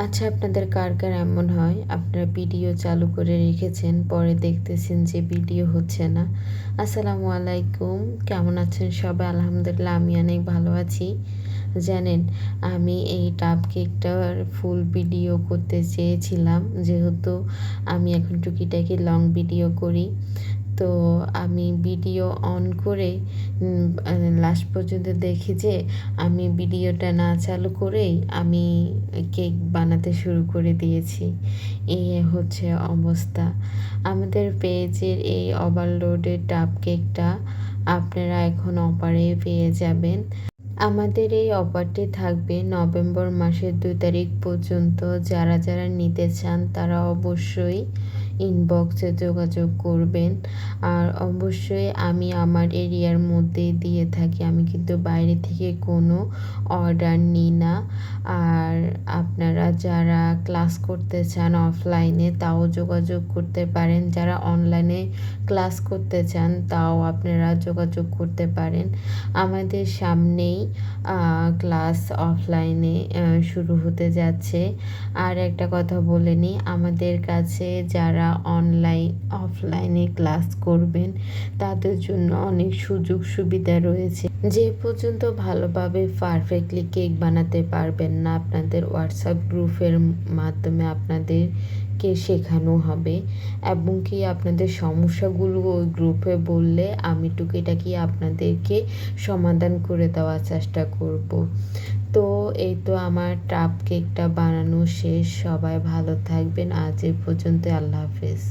আচ্ছা, আপনাদের কার কার এমন হয় আপনারা ভিডিও চালু করে রেখেছেন, পরে দেখতেছেন যে ভিডিও হচ্ছে না? আসসালামু আলাইকুম। কেমন আছেন সবাই? আলহামদুলিল্লাহ আমি অনেক ভালো আছি। জানেন, আমি এই টাপ কেকটার ফুল ভিডিও করতে চেয়েছিলাম, যেহেতু আমি এখন টুকিটাকি লং ভিডিও করি। তো আমি ভিডিও অন করে লাস্ট পর্যন্ত দেখি যে আমি ভিডিওটা না চালু করেই আমি কেক বানাতে শুরু করে দিয়েছি। এই হচ্ছে অবস্থা। আমাদের পেজের এই ওভারলোডেড টাপ কেকটা আপনারা এখন অফারে পেয়ে যাবেন। আমাদের এই অফারটি থাকবে নভেম্বর মাসের 2 তারিখ পর্যন্ত। যারা যারা নিতে চান তারা অবশ্যই ইনবক্সে যোগাযোগ করবেন। আর অবশ্যই আমি আমার এরিয়ার মধ্যেই দিয়ে থাকি, আমি কিন্তু বাইরে থেকে কোনো অর্ডার নিই না। আর আপনারা যারা ক্লাস করতে চান অফলাইনে তাও যোগাযোগ করতে পারেন, যারা অনলাইনে ক্লাস করতে চান তাও আপনারা যোগাযোগ করতে পারেন। আমাদের সামনেই ক্লাস অফলাইনে শুরু হতে যাচ্ছে। আর একটা কথা বলে নিই, আমাদের কাছে যারা অফলাইনে ক্লাস করবেন তাদের জন্য অনেক সুযোগ সুবিধা রয়েছে। যে পর্যন্ত ভালোভাবে পারফেক্টলি কেক বানাতে পারবেন না, আপনাদের হোয়াটসঅ্যাপ গ্রুপের মাধ্যমে আপনাদেরকে শেখানো হবে, এবং কি আপনাদের সমস্যাগুলো ওই গ্রুপে বললে আমি টুকিটাকি আপনাদেরকে সমাধান করে দেওয়ার চেষ্টা করব। তো এই তো আমার টাপ কেকটা বানানো শেষ। সবাই ভালো থাকবেন। আজ এই পর্যন্ত। আল্লাহ হাফেজ।